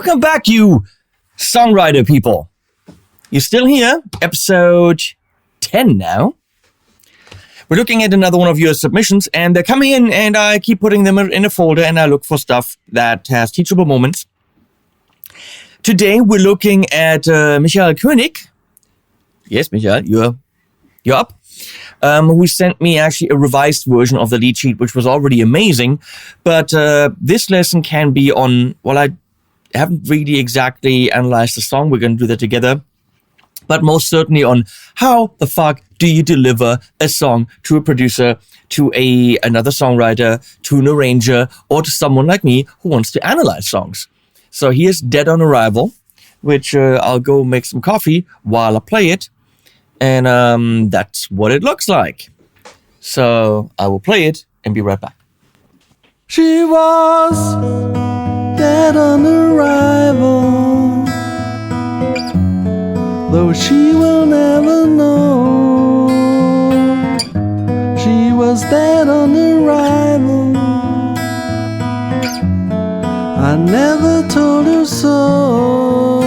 Welcome back, you songwriter people. You're still here, episode 10 now. We're looking at another one of your submissions, and they're coming in, and I keep putting them in a folder, and I look for stuff that has teachable moments. Today, we're looking at Michael Koenig. Yes, Michael, you're up. Who sent me actually a revised version of the lead sheet, which was already amazing. But this lesson can be on, well, I haven't really exactly analyzed the song. We're going to do that together. But most certainly on how the fuck do you deliver a song to a producer, to another songwriter, to an arranger, or to someone like me who wants to analyze songs. So here's Dead on Arrival, which I'll go make some coffee while I play it. And that's what it looks like. So I will play it and be right back. She was dead on arrival, though she will never know. She was dead on arrival, I never told her so.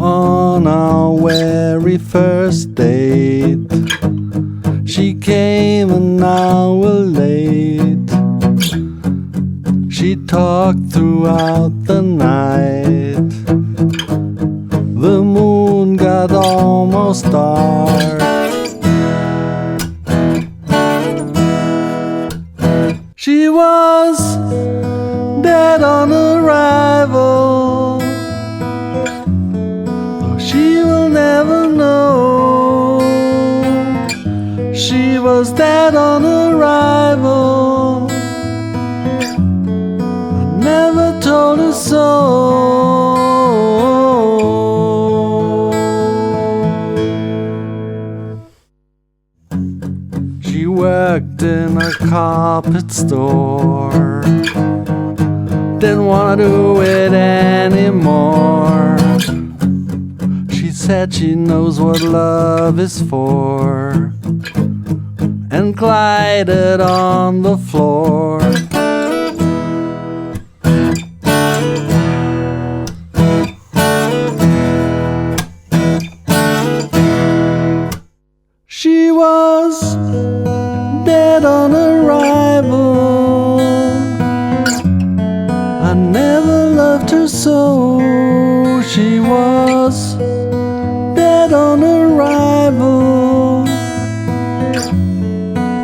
On our very first date, she came an hour late. She talked throughout the night. The moon got almost dark. She was dead on arrival, though she will never know. She was dead on arrival, I never told her so. She worked in a carpet store, didn't want to do it anymore. She said she knows what love is for, and glided on the floor. She was dead on arrival, I never loved her so. She was dead on arrival,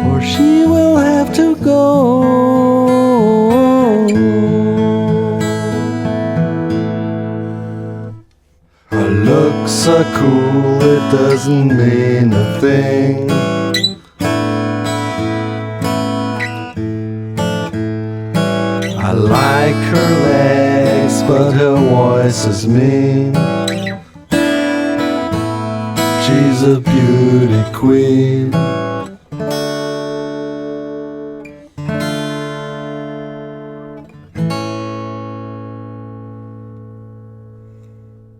for she will have to go. Her looks are cool, it doesn't mean a thing. I like her legs, but her voice is mean. She's a beauty queen.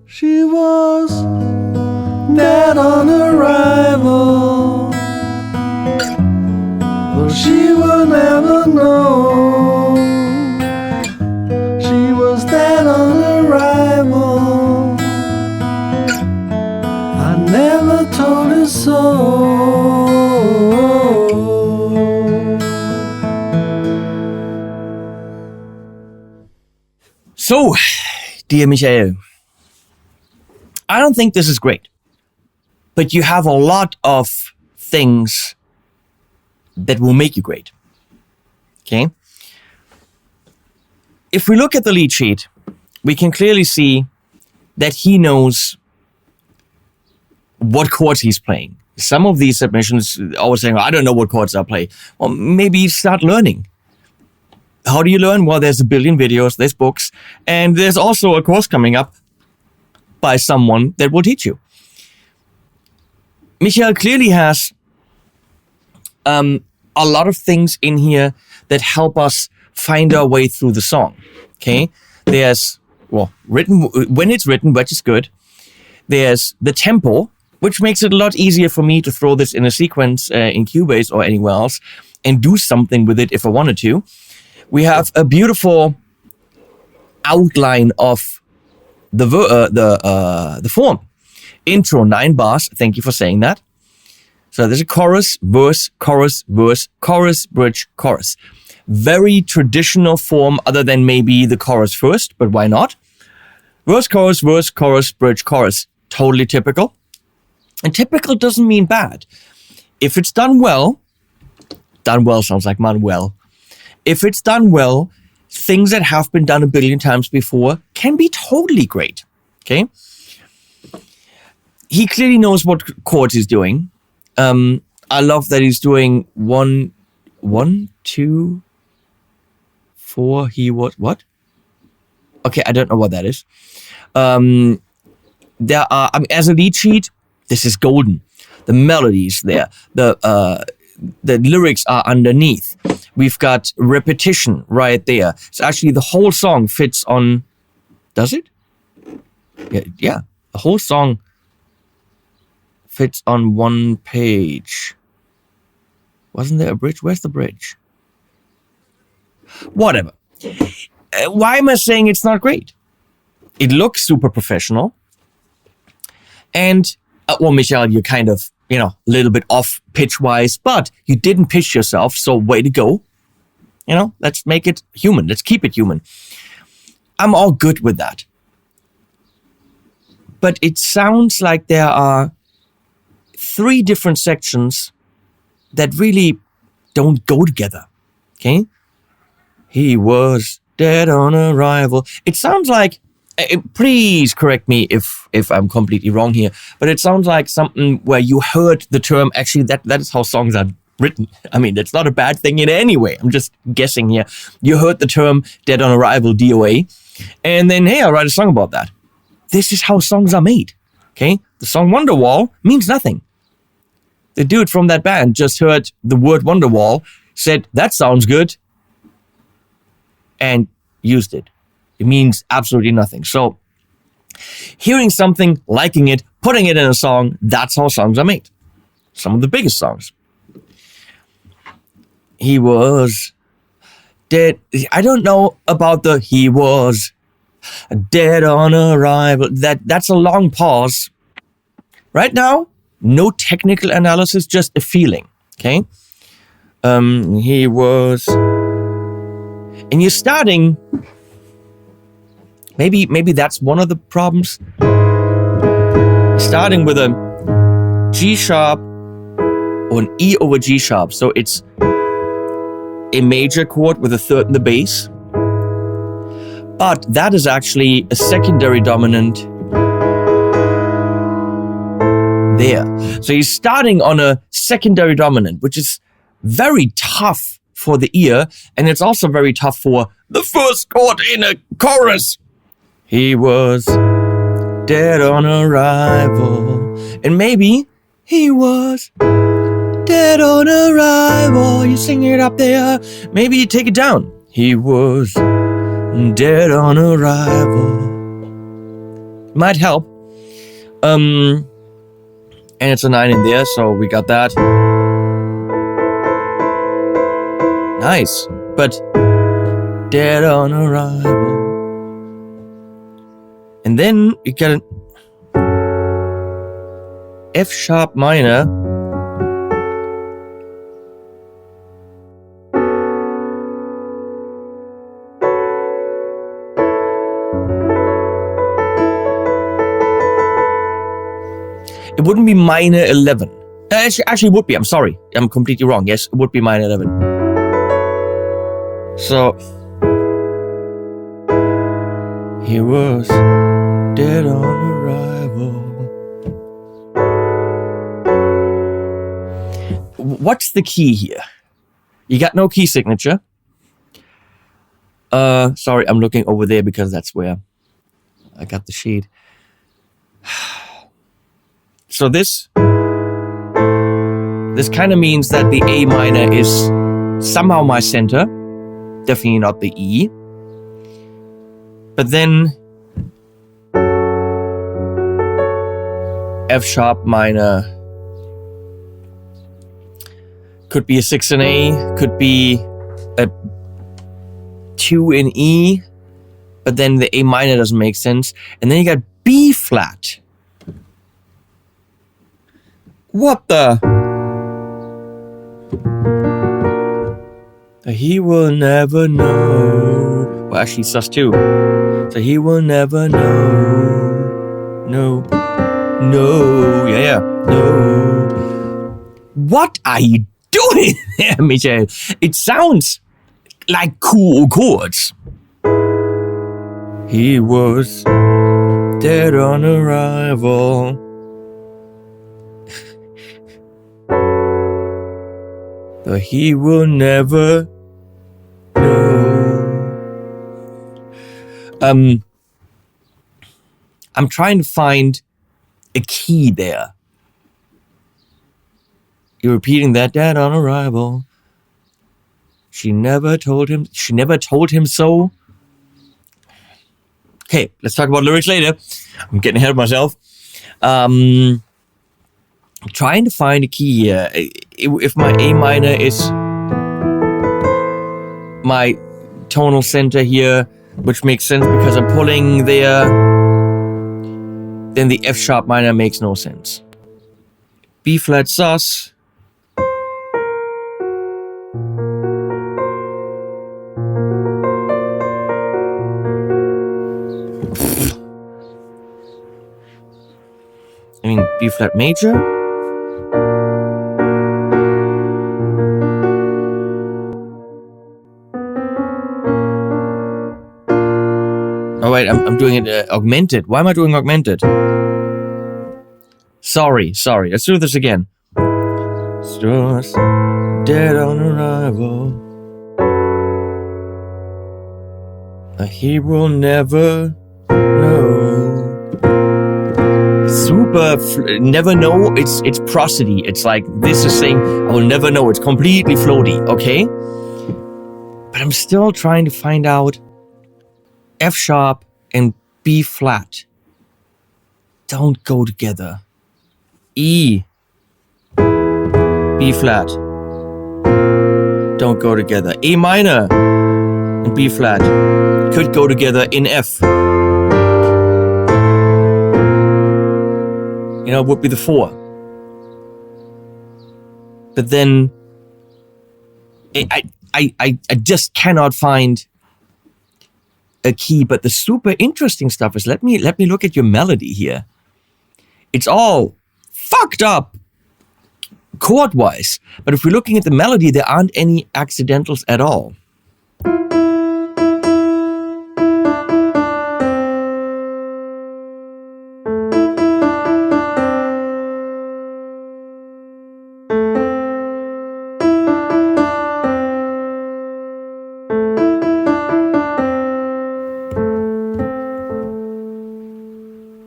She was dead on arrival, though she will never know. She was dead on arrival, I never told her so. So, dear Michael, I don't think this is great, but you have a lot of things that will make you great. Okay? If we look at the lead sheet, we can clearly see that he knows what chords he's playing. Some of these submissions always saying, I don't know what chords I play. Well, maybe start learning. How do you learn? Well, there's a billion videos, there's books, and there's also a course coming up by someone that will teach you. Michael clearly has a lot of things in here that help us find our way through the song. Okay? There's, well, written, when it's written, which is good. There's the tempo, which makes it a lot easier for me to throw this in a sequence in Cubase or anywhere else and do something with it if I wanted to. We have a beautiful outline of the form. Intro, 9 bars. Thank you for saying that. So there's a chorus, verse, chorus, verse, chorus, bridge, chorus. Very traditional form other than maybe the chorus first, but why not? Verse, chorus, bridge, chorus. Totally typical. And typical doesn't mean bad. If it's done well sounds like Manuel. If it's done well, things that have been done a billion times before can be totally great. Okay? He clearly knows what chords he's doing. I love that he's doing 1, 2, 4. He was what? Okay, I don't know what that is. There are, as a lead sheet, this is golden. The melody's there. The lyrics are underneath. We've got repetition right there. So actually the whole song fits on, does it? Yeah. The whole song fits on one page. Wasn't there a bridge? Where's the bridge? Whatever. Why am I saying it's not great? It looks super professional. And, well, Michael, you're kind of, a little bit off pitch-wise, but you didn't pitch yourself, so way to go. Let's make it human. Let's keep it human. I'm all good with that. But it sounds like there are 3 different sections that really don't go together. Okay? He was dead on arrival. It sounds like, please correct me if I'm completely wrong here, but it sounds like something where you heard the term, actually that is how songs are written. I mean, that's not a bad thing in any way. I'm just guessing here. You heard the term dead on arrival, DOA, and then, hey, I'll write a song about that. This is how songs are made. Okay? The song Wonderwall means nothing. The dude from that band just heard the word Wonderwall, said, that sounds good, and used it. It means absolutely nothing. So, hearing something, liking it, putting it in a song, that's how songs are made. Some of the biggest songs. He was dead. I don't know about the he was dead on arrival. That's a long pause. Right now, no technical analysis, just a feeling. Okay? He was... And you're starting... Maybe that's one of the problems. Starting with a G sharp or an E over G sharp. So it's a major chord with a third in the bass. But that is actually a secondary dominant there. So you're starting on a secondary dominant, which is very tough for the ear. And it's also very tough for the first chord in a chorus. He was dead on arrival. And maybe he was dead on arrival. You sing it up there. Maybe you take it down. He was dead on arrival. Might help. And it's a 9 in there, so we got that. Nice. But dead on arrival. And then you get an F sharp minor. It wouldn't be minor 11. Actually, it would be. I'm sorry. I'm completely wrong. Yes, it would be minor 11. So, he was dead on arrival. What's the key here? You got no key signature. Sorry, I'm looking over there because that's where I got the sheet. So this kind of means that the A minor is somehow my center. Definitely not the E. But then F sharp minor. Could be a 6 in A, could be a 2 in E, but then the A minor doesn't make sense. And then you got B flat. What the? He will never know. Well, actually, sus2. So he will never know. No. Yeah. No. What are you doing there, Michael? It sounds like cool chords. He was dead on arrival. But he will never know. I'm trying to find a key there. You're repeating that dead on arrival. She never told him so. Okay, let's talk about lyrics later. I'm getting ahead of myself. I'm trying to find a key here. If my A minor is my tonal center here, which makes sense because I'm pulling there, then the F sharp minor makes no sense. B flat sus. I mean, B flat major. Oh wait, I'm doing it augmented. Why am I doing augmented? Sorry. Let's do this again. Stars dead on arrival. He will never know. Never know. It's prosody. It's like this is saying I will never know. It's completely floaty. Okay, but I'm still trying to find out. F sharp and B flat don't go together. E, B flat don't go together. A minor and B flat could go together in F. You know, it would be the 4. But then I just cannot find a key. But the super interesting stuff is let me look at your melody here. It's all fucked up chord wise, but if we're looking at the melody, there aren't any accidentals at all.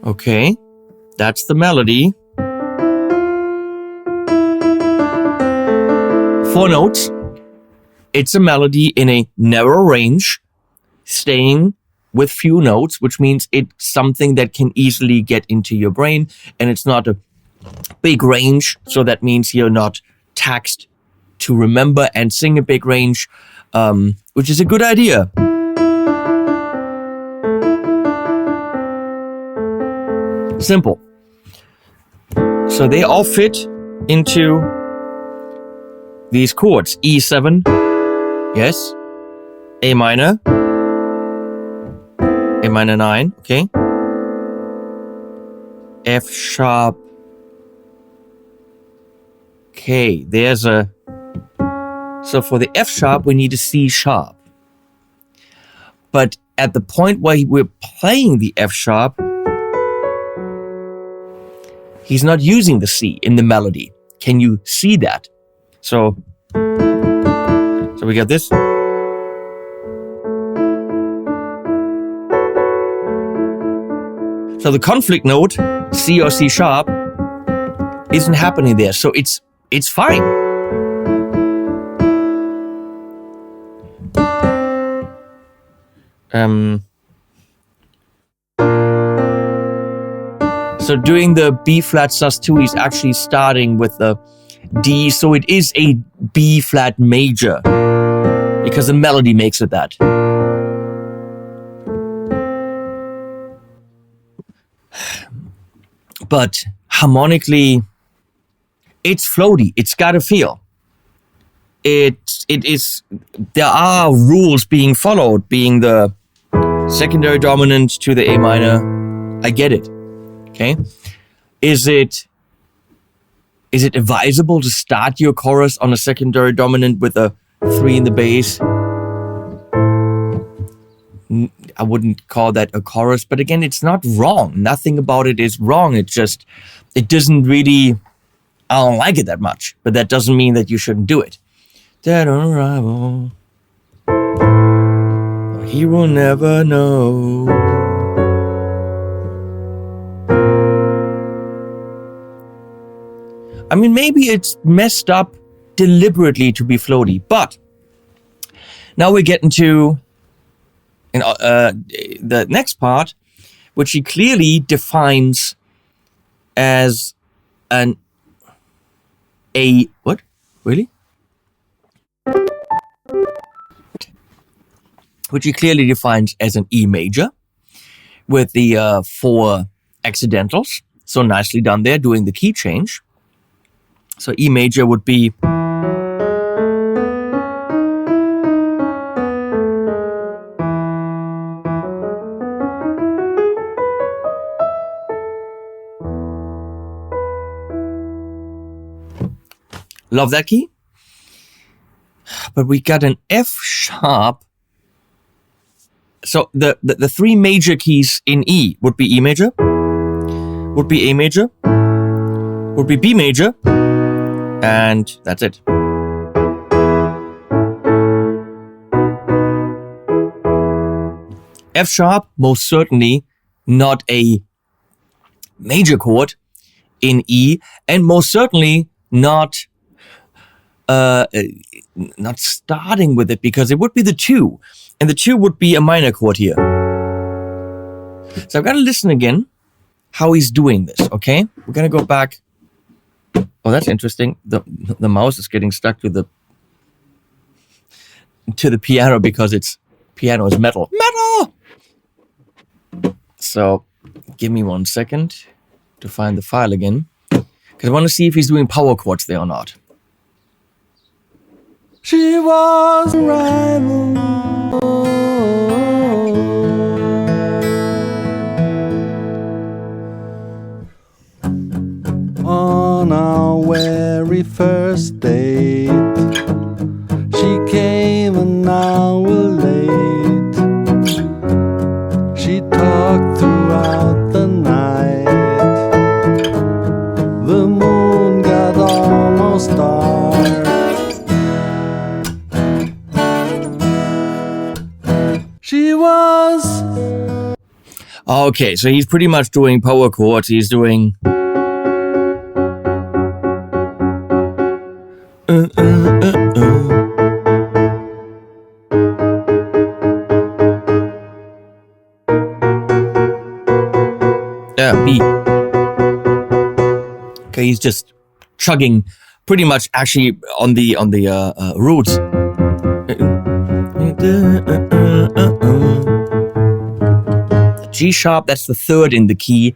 Okay, that's the melody. 4 notes. It's a melody in a narrow range, staying with few notes, which means it's something that can easily get into your brain, and it's not a big range, so that means you're not taxed to remember and sing a big range, which is a good idea. Simple. So they all fit into these chords. E7, yes. A minor. A minor 9, okay. F sharp. Okay, there's a... So for the F sharp, we need a C sharp. But at the point where we're playing the F sharp, he's not using the C in the melody. Can you see that? So we got this. So the conflict note, C or C sharp, isn't happening there. So it's fine. So doing the B flat sus2, he's actually starting with the D, so it is a B flat major because the melody makes it that. But harmonically, it's floaty. It's got a feel. It is. There are rules being followed, being the secondary dominant to the A minor. I get it. Okay. Is it advisable to start your chorus on a secondary dominant with a 3 in the bass? I wouldn't call that a chorus, but again, it's not wrong. Nothing about it is wrong. It doesn't really, I don't like it that much, but that doesn't mean that you shouldn't do it. Dead on arrival, he will never know. I mean, maybe it's messed up deliberately to be floaty, but now we're getting to the next part, which he clearly defines as what? Really? Which he clearly defines as an E major with the 4 accidentals. So nicely done there, doing the key change. So E major would be love that key. But we got an F sharp. So the 3 major keys in E would be E major, would be A major, would be B major, and that's it. F sharp, most certainly not a major chord in E, and most certainly not starting with it, because it would be the 2, and the 2 would be a minor chord here. So I've got to listen again how he's doing this, okay? We're going to go back. Oh, that's interesting. The mouse is getting stuck to the piano because piano is metal. Metal! So give me 1 second to find the file again, because I want to see if he's doing power chords there or not. She was a rival. On our very first date, she came an hour late. She talked throughout the night. The moon got almost dark. She was. Okay, so he's pretty much doing power chords. He's doing. B. Okay, he's just chugging pretty much actually on the roots. G sharp, that's the 3rd in the key.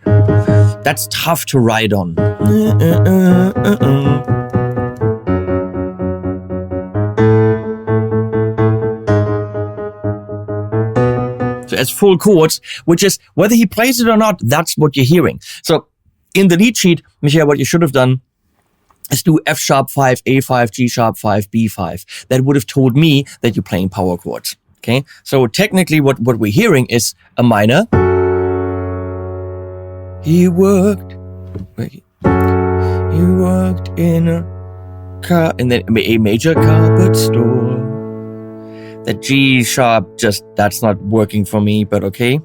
That's tough to ride on. So as full chords, which is, whether he plays it or not, that's what you're hearing. So in the lead sheet, Michael, what you should have done is do F sharp 5, A5, G sharp 5, B5. That would have told me that you're playing power chords. Okay, so technically what we're hearing is a minor. He worked in a car, and then a major carpet store. The G sharp, that's not working for me, but okay.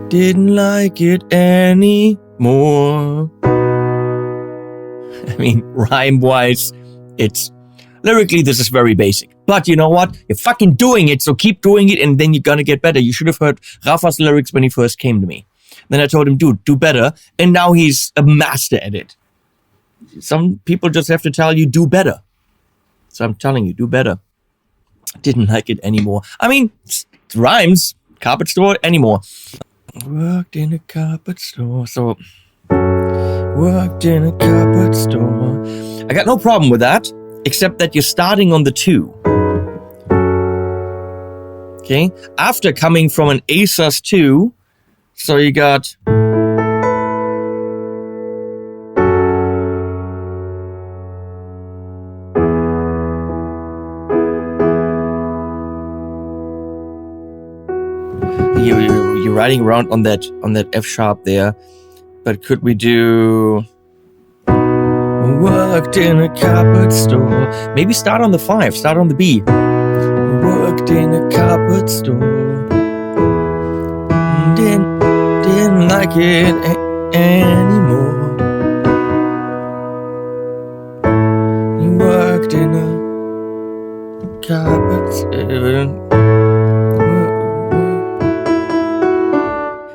Didn't like it anymore. I mean, rhyme-wise, lyrically, this is very basic. But you know what? You're fucking doing it, so keep doing it, and then you're gonna get better. You should have heard Rafa's lyrics when he first came to me. Then I told him, dude, do better. And now he's a master at it. Some people just have to tell you, do better. So I'm telling you, do better. Didn't like it anymore. I mean, it rhymes. Carpet store anymore. Worked in a carpet store. So, worked in a carpet store. I got no problem with that, except that you're starting on the 2. Okay? After coming from an A sus2, so you got... You're riding around on that F sharp there, but could we do worked in a carpet store? Maybe start on the 5, start on the B. Worked in a carpet store, didn't like it anymore. You worked in a carpet store.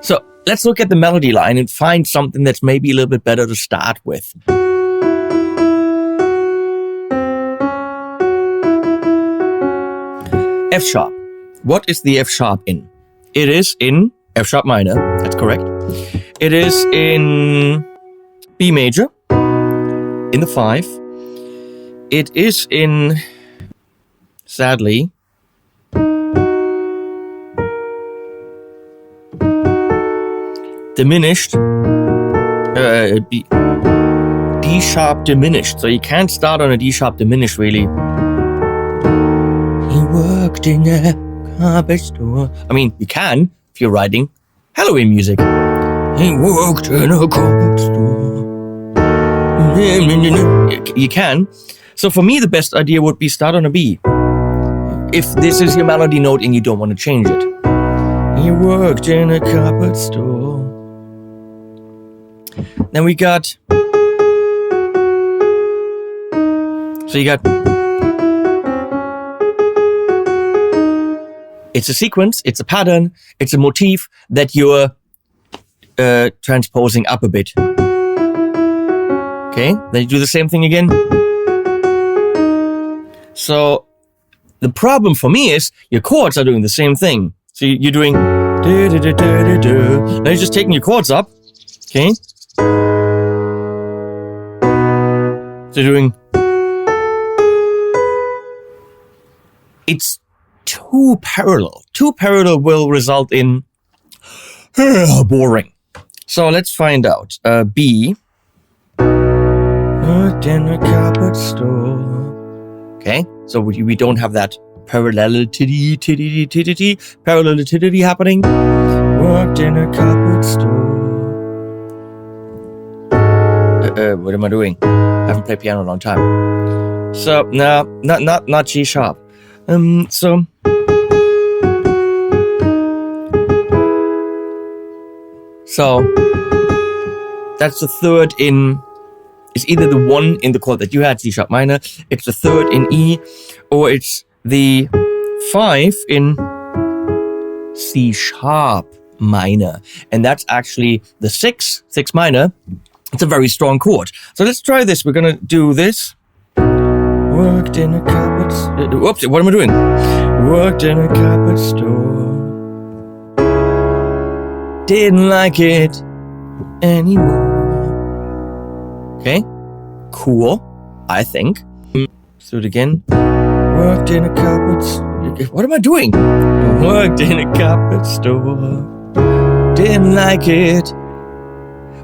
So let's look at the melody line and find something that's maybe a little bit better to start with. F sharp. What is the F sharp in? It is in F sharp minor. That's correct. It is in B major, in the 5. It is in, sadly, diminished, D sharp diminished. So you can't start on a D sharp diminished, really. He worked in a carpet store. I mean, you can if you're writing Halloween music. He worked in a carpet store. You can. So for me, the best idea would be start on a B. If this is your melody note and you don't want to change it. He worked in a carpet store. Then we got... So you got... It's a sequence, it's a pattern, it's a motif that you're transposing up a bit. Okay, then you do the same thing again. So the problem for me is your chords are doing the same thing. So you're doing... Now you're just taking your chords up. Okay. So you're doing... It's too parallel. Too parallel will result in boring. So let's find out. B. Worked in a carpet store. Okay, so we don't have that parallelity happening. Worked in a carpet store. What am I doing? I haven't played piano in a long time. So no, not G sharp. So that's the third in. It's either the 1 in the chord that you had, C sharp minor. It's the 3rd in E, or it's the 5 in C sharp minor, and that's actually the 6 minor. It's a very strong chord. So let's try this. We're gonna do this. Worked in a carpet. Whoops! What am I doing? Worked in a carpet store. Didn't like it anymore. Okay, cool. I think. Let's do it again. Worked in a carpet. What am I doing? Worked in a carpet store. Didn't like it.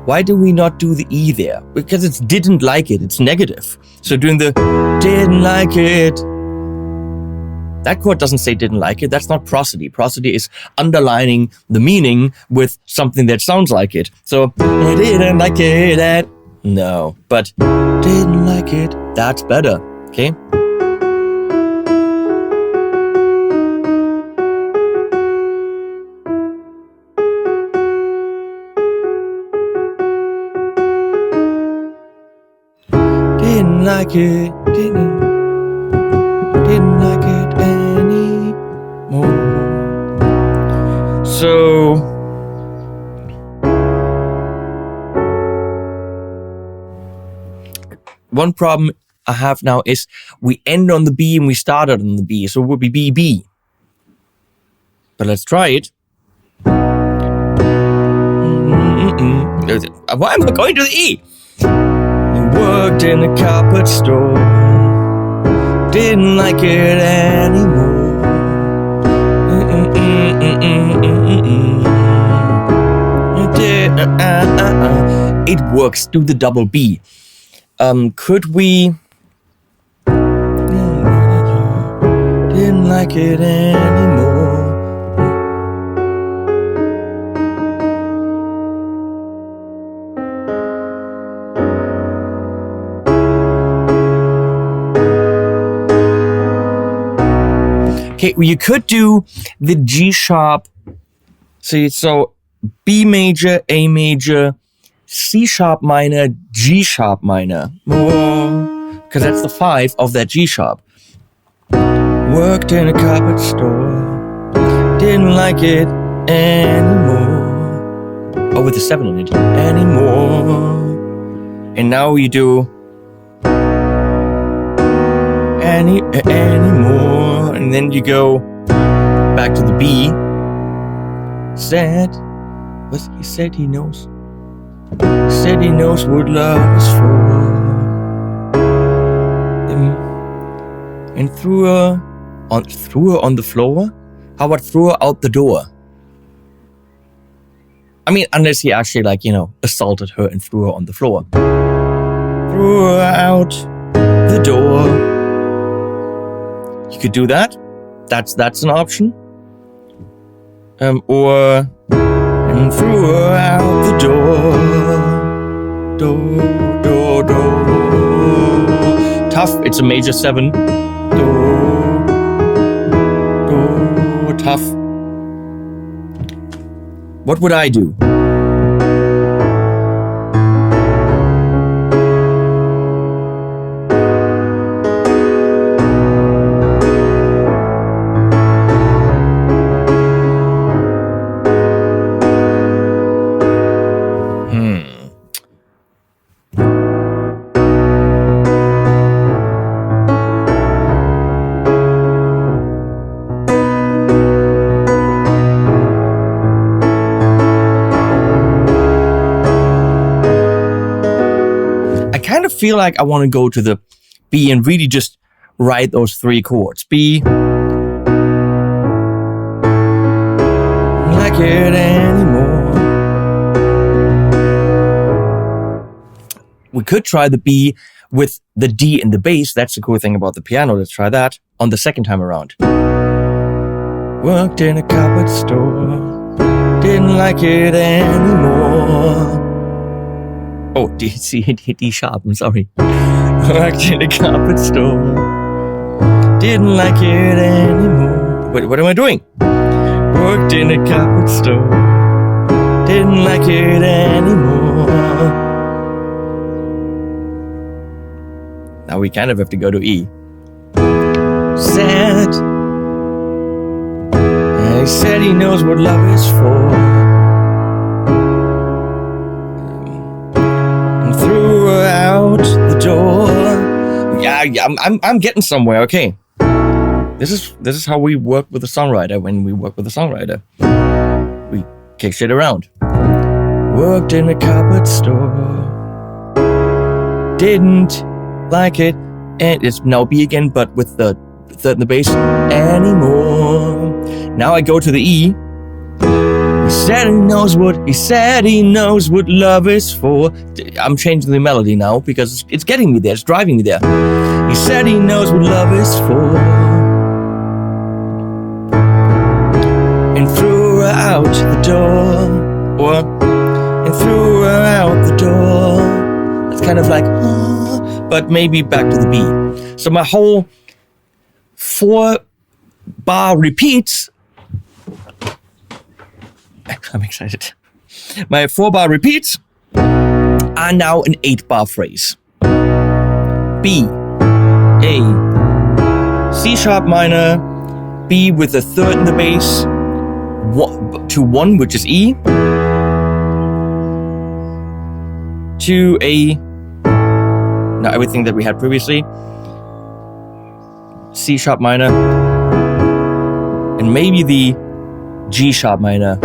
Why do we not do the E there? Because it's didn't like it. It's negative. So doing the didn't like it. That chord doesn't say didn't like it. That's not prosody. Prosody is underlining the meaning with something that sounds like it. So I didn't like it. No, but didn't like it. That's better. Okay. Didn't like it. Didn't like it anymore. So one problem I have now is we end on the B and we started on the B, so it would be B, B. But let's try it. Why am I going to the E? You worked in a carpet store, didn't like it anymore. It works, do the double B. Could we... Didn't like it anymore. Okay, well, you could do the G sharp. See, so B major, A major, C sharp minor, G sharp minor. Because that's the 5 of that G sharp. Worked in a carpet store, didn't like it anymore. Oh, with the 7 in it. Anymore. And now you do anymore. And then you go back to the B. Said he said he knows. Said he knows what love is for. And threw her on the floor? How about threw her out the door? I mean, unless he actually, assaulted her and threw her on the floor. Threw her out the door. You could do that. That's an option. Or and threw her out the door. Door. Tough. It's a major 7. Tough. What would I do? Feel like I want to go to the B and really just write those 3 chords. B, like it anymore. We could try the B with the D in the bass. That's the cool thing about the piano. Let's try that on the second time around. Worked in a carpet store, didn't like it anymore. Oh, D sharp, I'm sorry. Worked in a carpet store, didn't like it anymore. Wait, what am I doing? Worked in a carpet store, didn't like it anymore. Now we kind of have to go to E. He said he knows what love is for. Out the door. Yeah, I'm getting somewhere. Okay, this is how we work with a songwriter. When we work with a songwriter, we kick shit around. Worked in a carpet store, didn't like it, and it's now B again, but with the third in the bass anymore. Now I go to the E. He said he knows what love is for. I'm changing the melody now because it's getting me there. It's driving me there. He said he knows what love is for. And threw her out the door. And threw her out the door. It's kind of like, but maybe back to the B. So my whole 4-bar repeats. I'm excited. My 4-bar repeats are now an 8-bar phrase. B, A, C sharp minor, B with the third in the bass, to 1, which is E, to A, Now everything that we had previously. C sharp minor. And maybe the G sharp minor.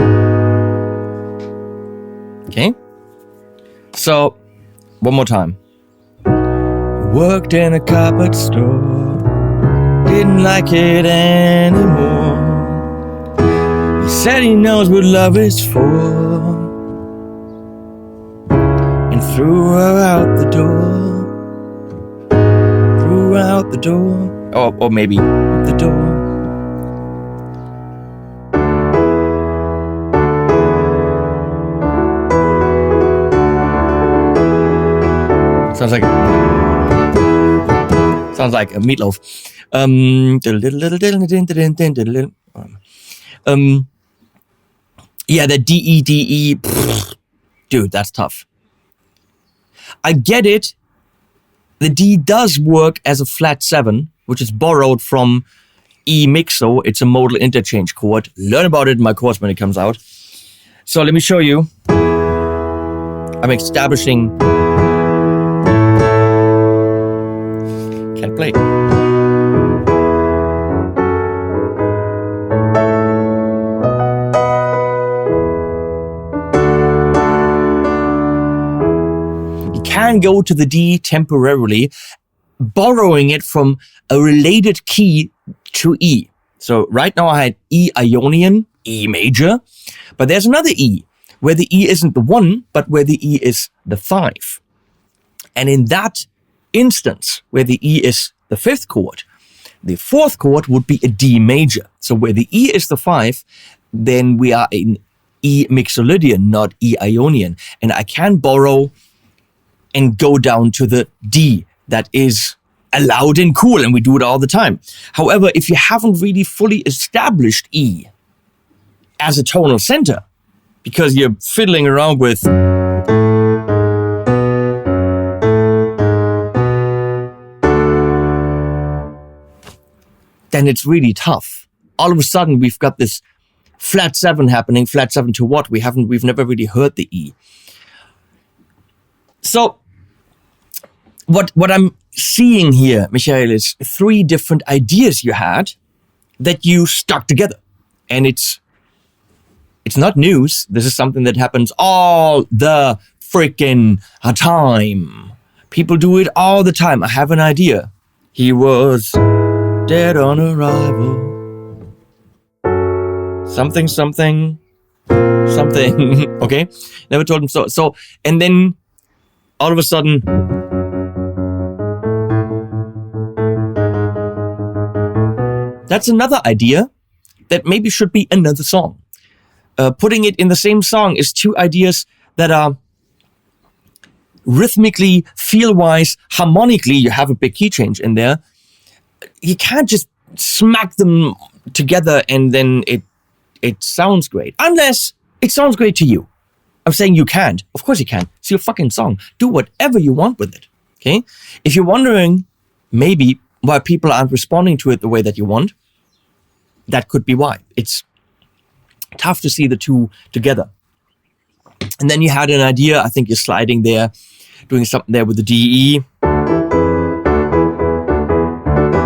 Okay? So, one more time. Worked in a carpet store. Didn't like it anymore. He said he knows what love is for. And threw her out the door. Threw out the door. Or maybe the door. Sounds like a meatloaf. Yeah, the D-E. Dude, that's tough. I get it. The D does work as a flat 7, which is borrowed from E mixo. It's a modal interchange chord. Learn about it in my course when it comes out. So let me show you. I'm establishing. Can't play. You can go to the D temporarily, borrowing it from a related key to E. So right now I had E Ionian, E major, but there's another E where the E isn't the 1, but where the E is the 5. And in that instance, where the E is the 5th chord, the 4th chord would be a D major. So where the E is the 5, then we are in E mixolydian, not E Ionian. And I can borrow and go down to the D that is allowed and cool, and we do it all the time. However, if you haven't really fully established E as a tonal center, because you're fiddling around with then it's really tough. All of a sudden, we've got this flat 7 happening. Flat 7 to what? We've never really heard the E. So, what I'm seeing here, Michael, is 3 different ideas you had that you stuck together. And it's not news. This is something that happens all the freaking time. People do it all the time. I have an idea. He was dead on arrival. Something. Okay? Never told him so. So, and then all of a sudden, that's another idea that maybe should be another song. Putting it in the same song is 2 ideas that are rhythmically, feel-wise, harmonically, you have a big key change in there. You can't just smack them together and then it sounds great. Unless it sounds great to you. I'm saying you can't. Of course you can. It's your fucking song. Do whatever you want with it. Okay? If you're wondering maybe why people aren't responding to it the way that you want, that could be why. It's tough to see the 2 together. And then you had an idea. I think you're sliding there, doing something there with the DE.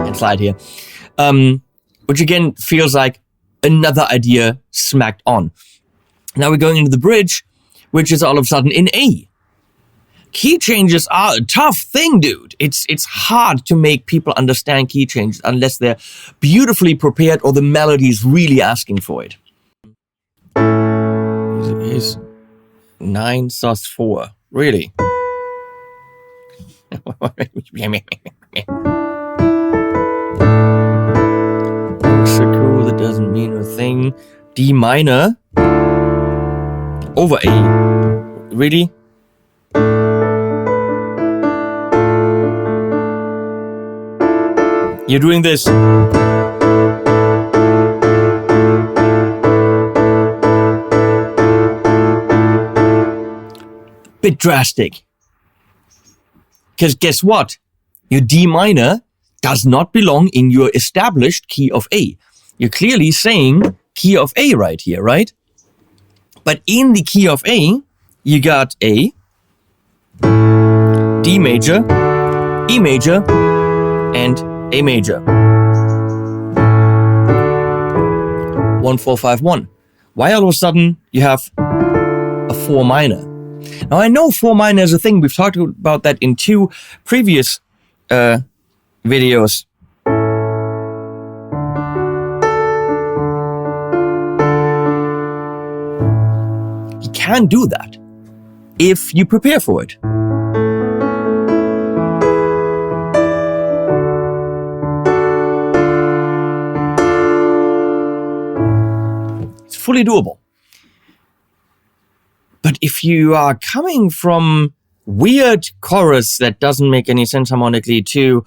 And slide here. Which again feels like another idea smacked on. Now we're going into the bridge, which is all of a sudden in A. Key changes are a tough thing, dude. It's hard to make people understand key changes unless they're beautifully prepared or the melody is really asking for it. Is 9 sus 4. Really? So cool, that doesn't mean a thing. D minor over A. Really? You're doing this. Bit drastic. Because guess what? Your D minor does not belong in your established key of A. You're clearly saying key of A right here, right? But in the key of A, you got A, D major, E major, and A major. 1, 4, 5, 1. Why all of a sudden you have a 4 minor? Now I know 4 minor is a thing. We've talked about that in 2 previous videos. You can do that if you prepare for it. It's fully doable. But if you are coming from weird chorus that doesn't make any sense harmonically to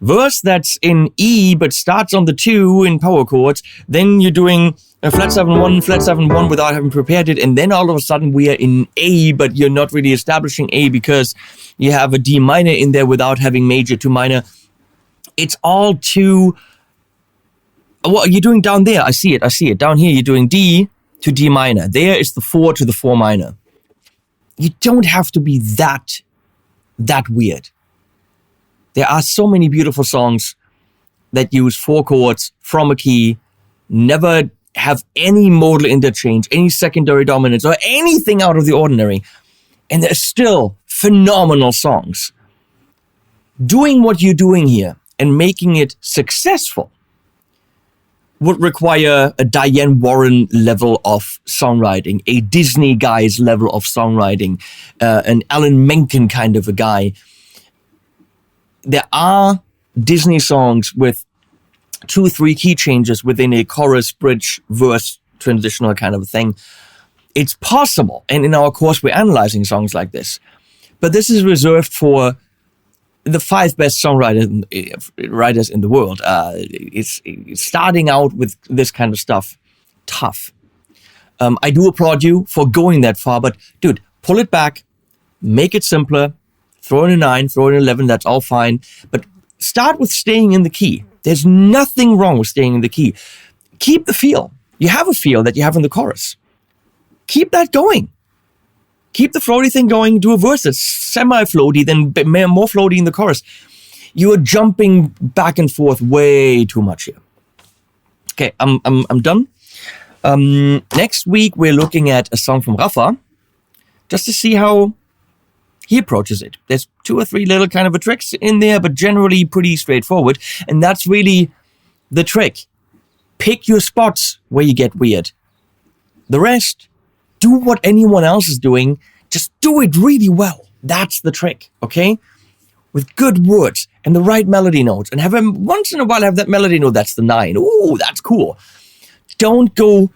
verse that's in E but starts on the 2 in power chords, then you're doing a flat 7-1, flat 7-1 without having prepared it, and then all of a sudden we are in A, but you're not really establishing A because you have a D minor in there without having major to minor. It's all too... What are you doing down there? I see it. Down here you're doing D to D minor. There is the 4 to the 4 minor. You don't have to be that weird. There are so many beautiful songs that use 4 chords from a key, never have any modal interchange, any secondary dominance, or anything out of the ordinary. And they're still phenomenal songs. Doing what you're doing here and making it successful would require a Diane Warren level of songwriting, a Disney guy's level of songwriting, an Alan Menken kind of a guy. There are Disney songs with 2-3 key changes within a chorus, bridge, verse, transitional kind of a thing. It's possible, and in our course we're analyzing songs like this. But this is reserved for the 5 best songwriters in the world. It's starting out with this kind of stuff. Tough. I do applaud you for going that far, but dude, pull it back, make it simpler, throw in a 9, throw in 11, that's all fine. But start with staying in the key. There's nothing wrong with staying in the key. Keep the feel. You have a feel that you have in the chorus. Keep that going. Keep the floaty thing going. Do a verse that's semi-floaty, then more floaty in the chorus. You are jumping back and forth way too much here. Okay, I'm done. Next week, we're looking at a song from Rafa, just to see how he approaches it. There's 2 or 3 little kind of a tricks in there, but generally pretty straightforward. And that's really the trick. Pick your spots where you get weird. The rest, do what anyone else is doing. Just do it really well. That's the trick, okay? With good words and the right melody notes. And once in a while have that melody note that's the 9. Ooh, that's cool. Don't go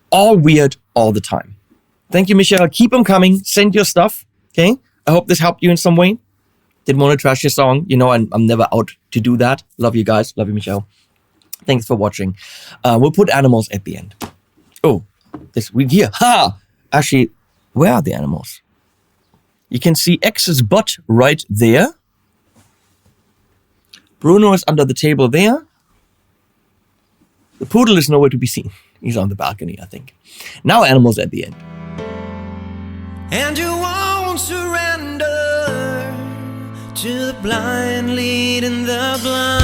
all weird all the time. Thank you, Michelle. Keep them coming. Send your stuff, okay? I hope this helped you in some way. Didn't want to trash your song. You know, I'm never out to do that. Love you guys. Love you, Michelle. Thanks for watching. We'll put animals at the end. Oh, this week here. Ha! Actually, where are the animals? You can see X's butt right there. Bruno is under the table there. The poodle is nowhere to be seen. He's on the balcony, I think. Now animals at the end. And you won't surrender to the blind leading the blind.